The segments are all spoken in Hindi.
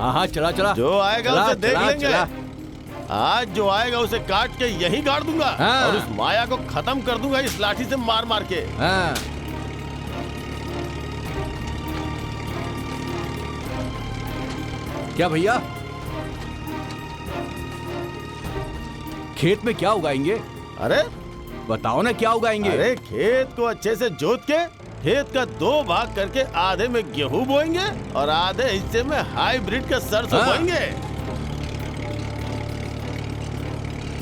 हाँ हाँ चला चला, जो आएगा चला, उसे देख चला, लेंगे। चला। आज जो आएगा उसे काट के यहीं गाड़ दूंगा। हाँ। और उस माया को खत्म कर दूंगा इस लाठी से मार मार के। हाँ। क्या भैया, खेत में क्या उगाएंगे? अरे बताओ ना क्या उगाएंगे? अरे खेत को अच्छे से जोत के खेत का 2 भाग करके आधे में गेहूं बोएंगे और आधे हिस्से में हाइब्रिड का सरसों हाँ। बोएंगे।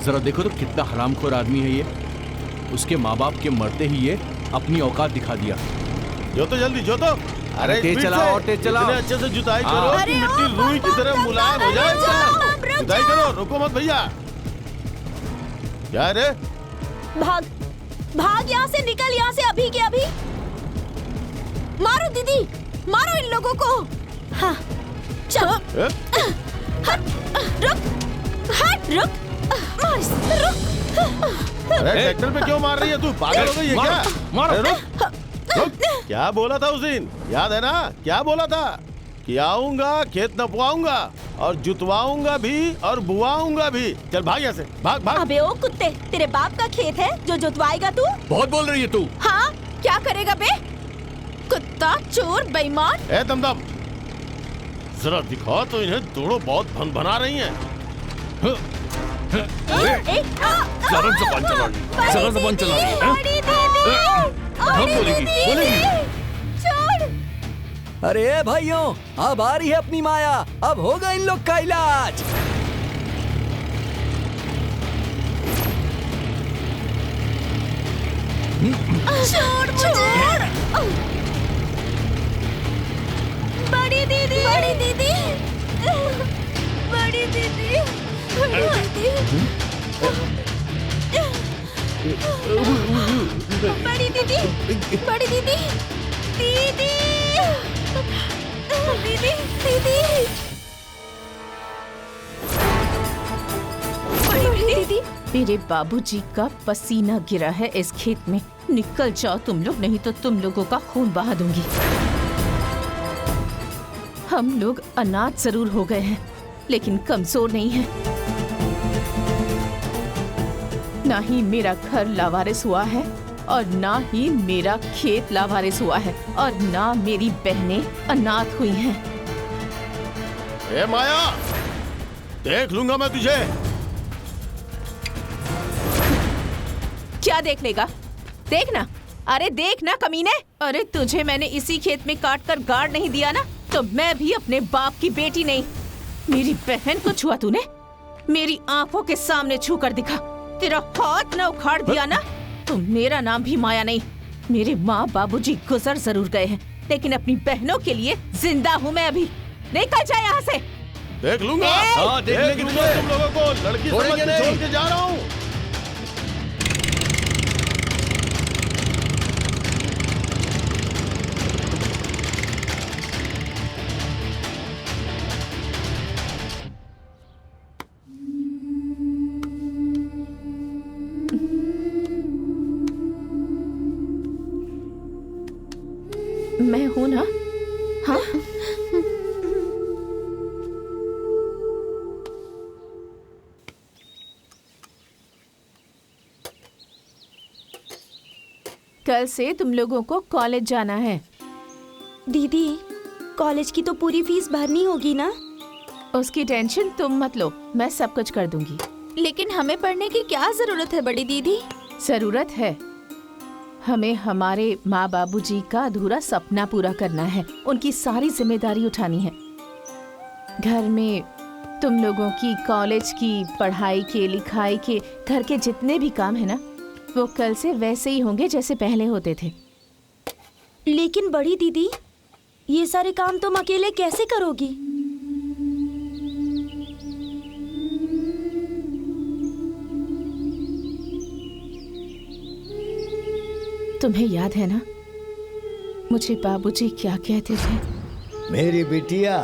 जरा देखो तो कितना हरामखोर आदमी है ये। उसके माँ बाप के मरते ही ये अपनी औकात दिखा दिया। जो तो जल्दी जो तो। अरे तेज स्पीड चलाओ से, और तेज चलाओ। इतने अच्छे से जुताई हाँ। करो अरे कि मिट्टी ओ, रुई की तरह रुक मुलायम जाओ, हो जाए। रुक जाओ, रुक जुताई करो, रुको मत भैया। क्या रे? भाग भाग यहाँ से, निकल यहाँ से अभी के अभी। मारो दीदी, मारो इन लोगों को। हाँ चलो। ए? रुक, हट, रुक, रुक। अरे ट्रैक्टर पे क्यों मार रही है तू? पागल हो गई है क्या? मारो। अरे रुक, रुक। क्या बोला था उस दिन? याद है ना? क्या बोला था? कि आऊंगा, खेत नपवाऊंगा और जुतवाऊंगा भी और बुआऊंगा भी। चल भाग यहाँ से, भाग भाग। अबे ओ कुत्ते, तेरे बाप का खेत है जो जोतवाएगा तू? बहुत बोल रही है तू। हाँ, क्या करेगा बे? कुत्ता, चोर, बेईमान। ए दमदम, जरा दिखा तो इन्हें। दोनों बहुत भन-भना रही हैं। जरा ज़बान चला रही है, जरा ज़बान चला रही है, हाँ? बड़ी दीदी, हाँ, बोलेगी, बोलेगी। छोड़। अरे भाइयों, अब आ रही है अपनी माया। अब होगा इन लोग का इलाज। छोड़ मुझे। बड़ी दीदी, बड़ी दीदी, बड़ी दीदी, बड़ी दीदी, बड़ी दीदी, दीदी, दीदी, दीदी, बड़ी दीदी। मेरे बाबूजी का पसीना गिरा है इस खेत में। निकल जाओ तुम लोग, नहीं तो तुम लोगों का खून बहा दूंगी। हम लोग अनाथ जरूर हो गए हैं, लेकिन कमजोर नहीं है। ना ही मेरा घर लावारिस हुआ है और ना ही मेरा खेत लावारिस हुआ है और ना मेरी बहनें अनाथ हुई हैं। ए माया, देख लूंगा मैं तुझे। क्या देख लेगा? देखना, अरे देखना कमीने। अरे तुझे मैंने इसी खेत में काट कर गाड़ नहीं दिया ना, तो मैं भी अपने बाप की बेटी नहीं। मेरी बहन को छुआ तूने, मेरी आंखों के सामने छू कर दिखा। तेरा हाथ न उखाड़ दिया ना, तो मेरा नाम भी माया नहीं। मेरे माँ बाबूजी गुजर जरूर गए हैं, लेकिन अपनी बहनों के लिए जिंदा हूँ मैं अभी। निकल जा यहाँ से। देख लूंगा। हाँ, देख लेंगे लूंगा तुझे। तुम लोगों को। लड़की समझ छोड़ेंगे के नहीं। छोड़ के जा रहा हूँ। मैं हूँ ना? हाँ? कल से तुम लोगों को कॉलेज जाना है। दीदी, कॉलेज की तो पूरी फीस भरनी होगी ना? उसकी टेंशन तुम मत लो, मैं सब कुछ कर दूंगी। लेकिन हमें पढ़ने की क्या जरूरत है बड़ी दीदी? जरूरत है। हमें हमारे माँ बाबूजी का अधूरा सपना पूरा करना है। उनकी सारी जिम्मेदारी उठानी है। घर में तुम लोगों की कॉलेज की पढ़ाई के, लिखाई के, घर के जितने भी काम है ना, वो कल से वैसे ही होंगे जैसे पहले होते थे। लेकिन बड़ी दीदी, ये सारे काम तुम अकेले कैसे करोगी? तुम्हें याद है ना, मुझे बाबूजी क्या कहते थे? मेरी बिटिया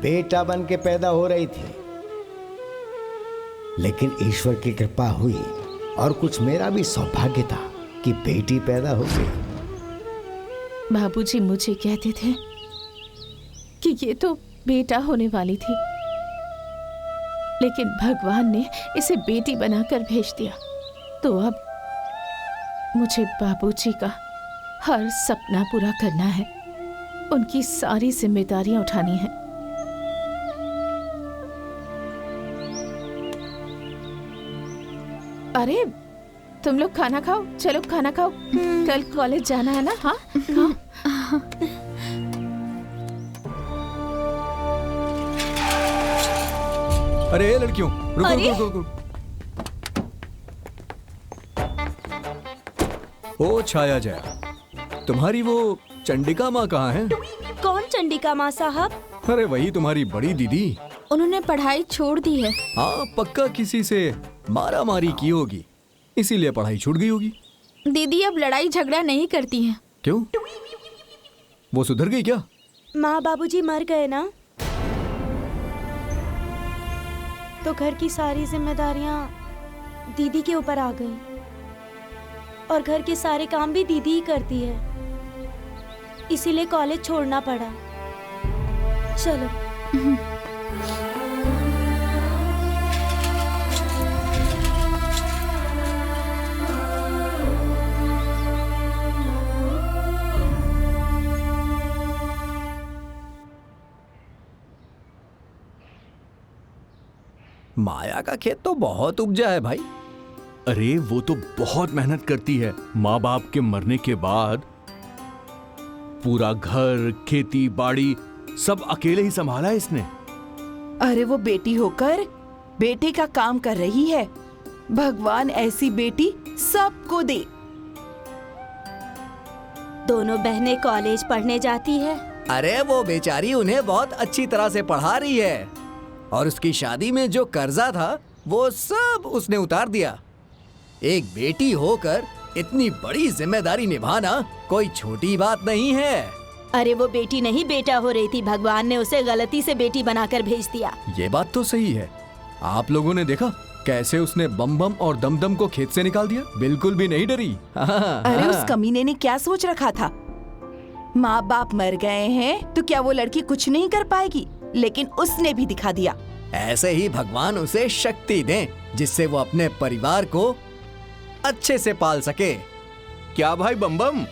बेटा बन के पैदा हो रही थी, लेकिन ईश्वर की कृपा हुई और कुछ मेरा भी सौभाग्य था कि बेटी पैदा हो गई। बाबूजी मुझे कहते थे कि ये तो बेटा होने वाली थी, लेकिन भगवान ने इसे बेटी बनाकर भेज दिया। तो अब मुझे बाबूजी का हर सपना पूरा करना है, उनकी सारी जिम्मेदारियां उठानी है। अरे तुम लोग खाना खाओ, चलो खाना खाओ, कल कॉलेज जाना है ना। हाँ खाओ। अरे लड़कियों, रुको अरे? रुको रुको रुको। ओ छाया जया, तुम्हारी वो चंडिका माँ कहाँ है? कौन चंडिका माँ साहब? अरे वही तुम्हारी बड़ी दीदी। उन्होंने पढ़ाई छोड़ दी है। हाँ पक्का किसी से मारा मारी की होगी, इसीलिए पढ़ाई छूट गई होगी। दीदी अब लड़ाई झगड़ा नहीं करती हैं। क्यों, वो सुधर गई क्या? माँ बाबूजी मर गए ना, तो घर की सारी जिम्मेदारियां दीदी के ऊपर आ गई, और घर के सारे काम भी दीदी ही करती है, इसीलिए कॉलेज छोड़ना पड़ा। चलो। माया का खेत तो बहुत उपजा है भाई। अरे वो तो बहुत मेहनत करती है। माँ बाप के मरने के बाद पूरा घर, खेती बाड़ी सब अकेले ही संभाला है इसने। अरे वो बेटी होकर बेटे का काम कर रही है। भगवान ऐसी बेटी सबको दे। दोनों बहनें कॉलेज पढ़ने जाती है। अरे वो बेचारी उन्हें बहुत अच्छी तरह से पढ़ा रही है, और उसकी शादी में जो कर्जा था वो सब उसने उतार दिया। एक बेटी होकर इतनी बड़ी जिम्मेदारी निभाना कोई छोटी बात नहीं है। अरे वो बेटी नहीं बेटा हो रही थी, भगवान ने उसे गलती से बेटी बनाकर भेज दिया। ये बात तो सही है। आप लोगों ने देखा कैसे उसने बम बम और दम दम को खेत से निकाल दिया, बिल्कुल भी नहीं डरी। अरे उस कमीने ने क्या सोच रखा था? माँ बाप मर गए हैं तो क्या वो लड़की कुछ नहीं कर पाएगी? लेकिन उसने भी दिखा दिया। ऐसे ही भगवान उसे शक्ति दें जिससे वो अपने परिवार को अच्छे से पाल सके। क्या भाई बम बम,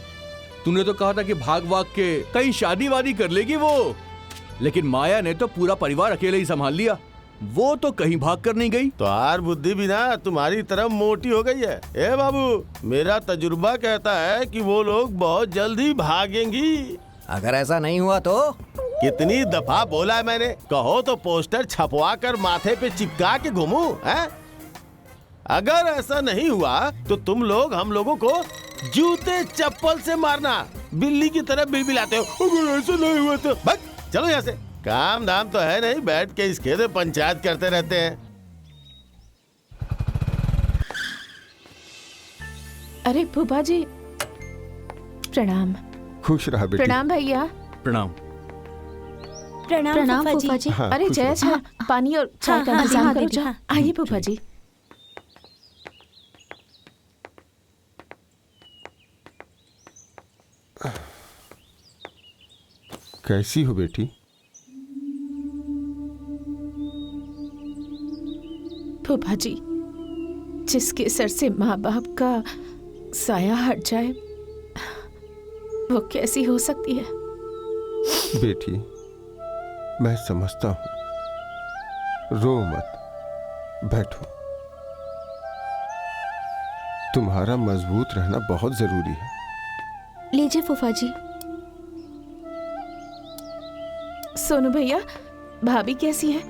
तूने तो कहा था कि भाग भाग के कहीं शादी वादी कर लेगी वो, लेकिन माया ने तो पूरा परिवार अकेले ही संभाल लिया। वो तो कहीं भाग कर नहीं गई। तो यार बुद्धि भी ना तुम्हारी तरफ मोटी हो गई है। ए बाबू, मेरा तजुर्बा कहता है कि वो लोग बहुत जल्द ही भागेंगी। अगर ऐसा नहीं हुआ तो? कितनी दफा बोला है मैंने, कहो तो पोस्टर छपवा कर माथे पे चिपका के घूमूं, हैं? अगर ऐसा नहीं हुआ तो तुम लोग हम लोगों को जूते चप्पल से मारना, बिल्ली की तरह बिलबिलाते हो। अगर ऐसा नहीं हुआ तो भाग, चलो यहाँ से। काम धाम तो है नहीं, बैठ के इस खेत में पंचायत करते रहते हैं। अरे फूफा जी प्रणाम। खुश रहा बेटी। प्रणाम भैया। प्रणाम। प्रणाम फूफा जी। हाँ, अरे खुश जय छा पानी और चाय का हाँ, इंतजाम हाँ, करो। दीदी, हाँ। आइए फूफा जी। कैसी हो बेटी? फूफा जी, जिसके सर से माँ बाप का साया हट जाए वो कैसी हो सकती है? बेटी मैं समझता हूं, रो मत, बैठो। तुम्हारा मजबूत रहना बहुत जरूरी है। लीजिए फूफा जी। सोनू भैया, भाभी कैसी है?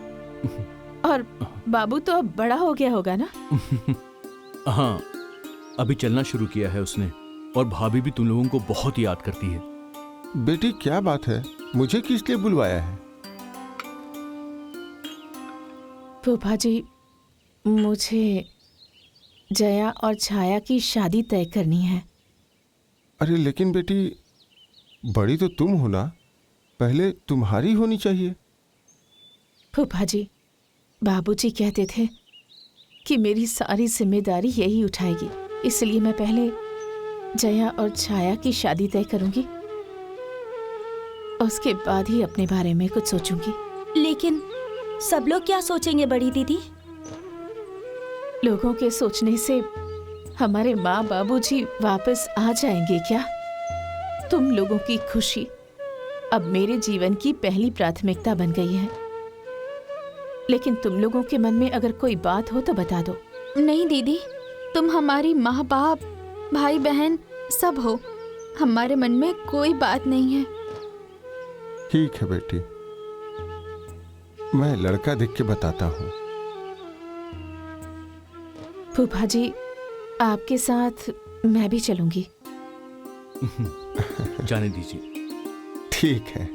और बाबू तो अब बड़ा हो गया होगा ना? हाँ, अभी चलना शुरू किया है उसने, और भाभी भी तुम लोगों को बहुत याद करती है। बेटी क्या बात है, मुझे किस लिए बुलवाया है? फूफा जी, मुझे जया और छाया की शादी तय करनी है। अरे लेकिन बेटी, बड़ी तो तुम हो ना, पहले तुम्हारी होनी चाहिए। फूफा जी, बाबूजी कहते थे कि मेरी सारी जिम्मेदारी यही उठाएगी, इसलिए मैं पहले जया और छाया की शादी तय करूंगी, उसके बाद ही अपने बारे में कुछ सोचूंगी। लेकिन सब लोग क्या सोचेंगे बड़ी दीदी? लोगों के सोचने से हमारे माँ बाबूजी वापस आ जाएंगे क्या? तुम लोगों की खुशी अब मेरे जीवन की पहली प्राथमिकता बन गई है। लेकिन तुम लोगों के मन में अगर कोई बात हो तो बता दो। नहीं दीदी, तुम हमारी माँ बाप भाई बहन सब हो, हमारे मन में कोई बात नहीं है। ठीक है बेटी, मैं लड़का देख के बताता हूँ। फूफा जी, आपके साथ मैं भी चलूंगी। जाने दीजिए। ठीक है।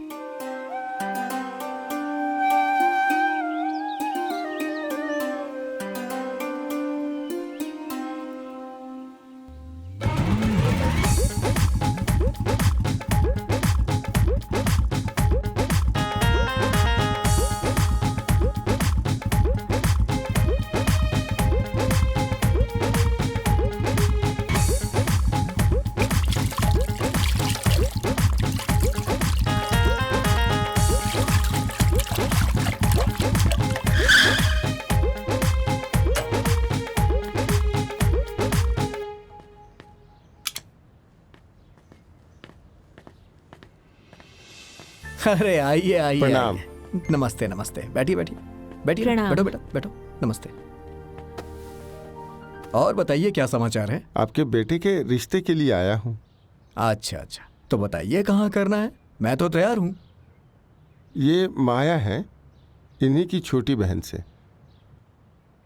अरे आइए आइए। प्रणाम। आइए। नमस्ते नमस्ते, बैठिए बैठिए बैठिए। प्रणाम। बैठो बेटा बैठो। नमस्ते। और बताइए क्या समाचार है? आपके बेटे के रिश्ते के लिए आया हूँ। अच्छा अच्छा, तो बताइए कहाँ करना है, मैं तो तैयार हूँ। ये माया है, इन्हीं की छोटी बहन से।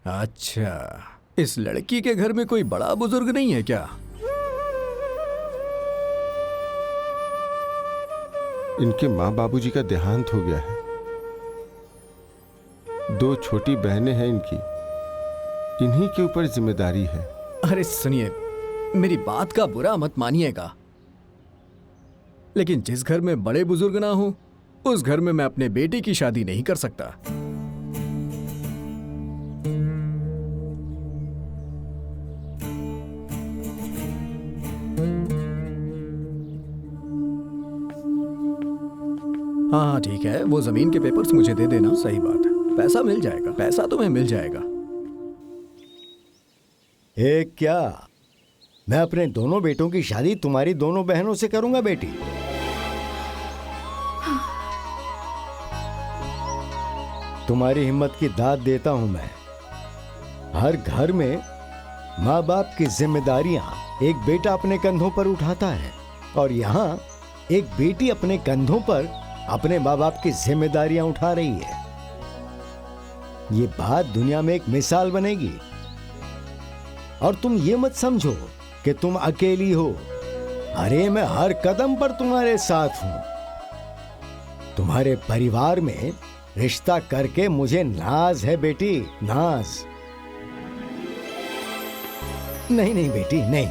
अच्छा, इस लड़की के घर में कोई बड़ा बुजुर्ग नहीं है क्या? इनके माँ बाबूजी का देहांत हो गया है। 2 छोटी बहनें हैं इनकी, इन्हीं के ऊपर जिम्मेदारी है। अरे सुनिए, मेरी बात का बुरा मत मानिएगा, लेकिन जिस घर में बड़े बुजुर्ग ना हो उस घर में मैं अपने बेटे की शादी नहीं कर सकता। हाँ ठीक है, वो जमीन के पेपर्स मुझे दे देना। सही बात है, पैसा मिल जाएगा, पैसा तुम्हें मिल जाएगा। एक क्या, मैं अपने दोनों बेटों की शादी तुम्हारी दोनों बहनों से करूंगा बेटी। तुम्हारी हिम्मत की दाद देता हूं मैं। हर घर में माँ बाप की जिम्मेदारियां एक बेटा अपने कंधों पर उठाता है, और यहाँ एक बेटी अपने कंधों पर अपने माँ बाप की जिम्मेदारियां उठा रही है। ये बात दुनिया में एक मिसाल बनेगी। और तुम ये मत समझो कि तुम अकेली हो। अरे मैं हर कदम पर तुम्हारे साथ हूं। तुम्हारे परिवार में रिश्ता करके मुझे नाज है बेटी, नाज। नहीं नहीं बेटी नहीं,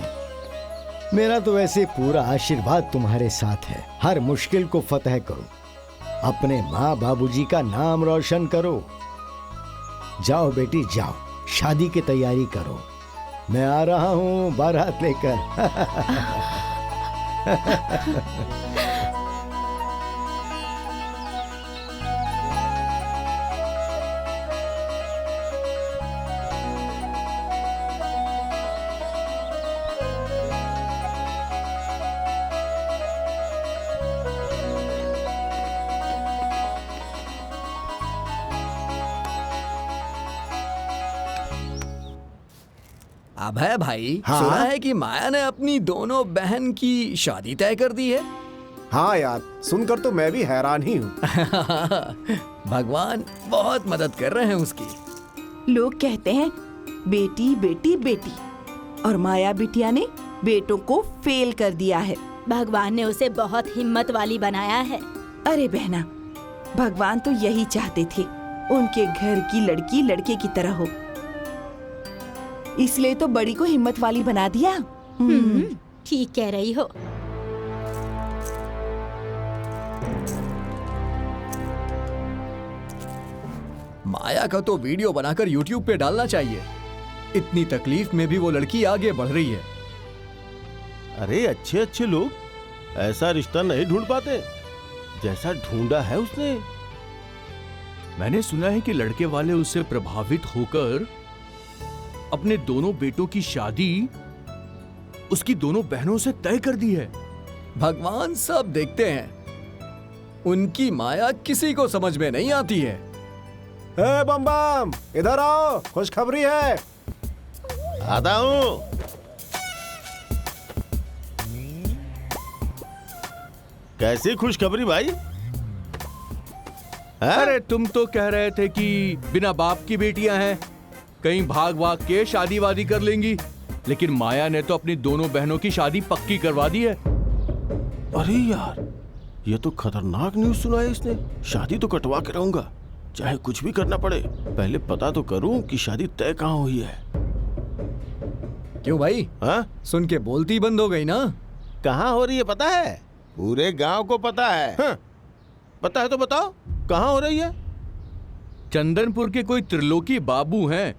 मेरा तो वैसे पूरा आशीर्वाद तुम्हारे साथ है। हर मुश्किल को फतह करो, अपने माँ बाबूजी का नाम रोशन करो। जाओ बेटी जाओ, शादी की तैयारी करो। मैं आ रहा हूं बारात लेकर। अभय भाई, हाँ? सुना है कि माया ने अपनी दोनों बहन की शादी तय कर दी है। हाँ यार, सुनकर तो मैं भी हैरान ही हूँ। भगवान बहुत मदद कर रहे हैं उसकी। लोग कहते हैं बेटी बेटी बेटी, और माया बिटिया ने बेटों को फेल कर दिया है। भगवान ने उसे बहुत हिम्मत वाली बनाया है। अरे बहना, भगवान तो यही चाहते थे, उनके घर की लड़की लड़के की तरह हो। इसलिए तो बड़ी को हिम्मत वाली बना दिया। ठीक कह रही हो। माया का तो वीडियो बनाकर YouTube पे डालना चाहिए। इतनी तकलीफ में भी वो लड़की आगे बढ़ रही है। अरे अच्छे अच्छे लोग ऐसा रिश्ता नहीं ढूंढ पाते जैसा ढूंढा है उसने। मैंने सुना है कि लड़के वाले उससे प्रभावित होकर अपने दोनों बेटों की शादी उसकी दोनों बहनों से तय कर दी है। भगवान सब देखते हैं, उनकी माया किसी को समझ में नहीं आती है। ए बम बम, इधर आओ, खुशखबरी है। आता हूं। कैसी खुशखबरी भाई? अरे तुम तो कह रहे थे कि बिना बाप की बेटियां हैं, कहीं भाग भाग के शादी वादी कर लेंगी, लेकिन माया ने तो अपनी दोनों बहनों की शादी पक्की करवा दी है। अरे यार, ये तो खतरनाक न्यूज़ सुनाया इसने। शादी तो कटवा के रहूंगा, चाहे कुछ भी करना पड़े। पहले पता तो करूं कि शादी तय कहाँ हुई है। क्यों भाई? हाँ? सुन के बोलती बंद हो गई ना? कहाँ हो रही है पता है? पूरे गांव को पता है। हाँ? पता है तो बताओ, कहाँ हो रही है? चंदनपुर के कोई त्रिलोकी बाबू हैं,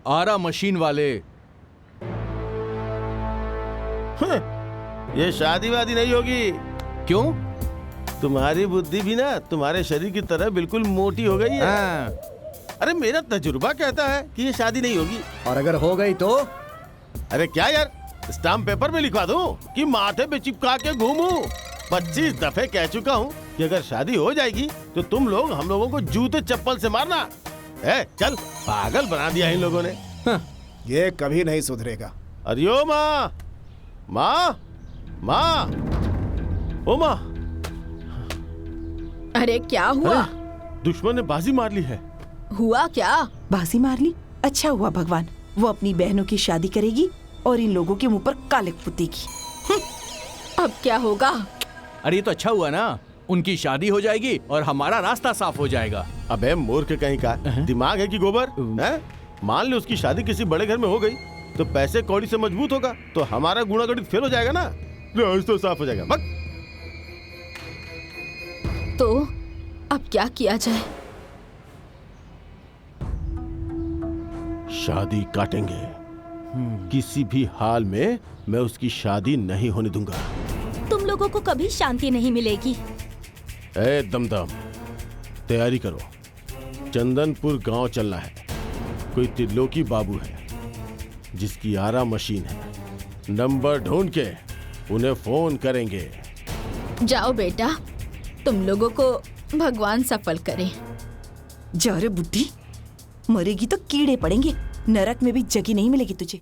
आरा मशीन वाले। हाँ, ये शादी वादी नहीं होगी। क्यों? तुम्हारी बुद्धि भी ना तुम्हारे शरीर की तरह बिल्कुल मोटी हो गई है। हाँ। अरे मेरा तजुर्बा कहता है कि ये शादी नहीं होगी। और अगर हो गई तो? अरे क्या यार, स्टाम्प पेपर में लिखवा दूं कि माथे पे चिपका के घूमूं? 25 दफे कह चुका हूँ कि अगर शादी हो जाएगी तो तुम लोग हम लोगों को जूते चप्पल से मारना। चल, पागल बना दिया इन लोगों ने। ये कभी नहीं सुधरेगा। अरे ओ माँ, माँ, माँ, ओ माँ। अरे क्या हुआ? दुश्मन ने बाजी मार ली है। हुआ क्या? बाजी मार ली? अच्छा हुआ भगवान, वो अपनी बहनों की शादी करेगी और इन लोगों के मुंह पर कालिक पुतेगी। अब क्या होगा? अरे ये तो अच्छा हुआ ना, उनकी शादी हो जाएगी और हमारा रास्ता साफ हो जाएगा। अबे मूर्ख कहीं का, दिमाग है कि गोबर है? मान ले उसकी शादी किसी बड़े घर में हो गई तो पैसे कौड़ी से मजबूत होगा, तो हमारा गुणागणित फेल हो जाएगा ना, रास्ता साफ हो जाएगा। बक। तो अब क्या किया जाए? शादी काटेंगे। किसी भी हाल में मैं उसकी शादी नहीं होने दूंगा। तुम लोगों को कभी शांति नहीं मिलेगी। ए दमदम, तैयारी करो, चंदनपुर गांव चलना है। कोई त्रिलोकी बाबू है जिसकी आरा मशीन है, नंबर ढूंढ के उन्हें फोन करेंगे। जाओ बेटा, तुम लोगों को भगवान सफल करे। जा रे बुद्धि, मरेगी तो कीड़े पड़ेंगे, नरक में भी जगह नहीं मिलेगी तुझे।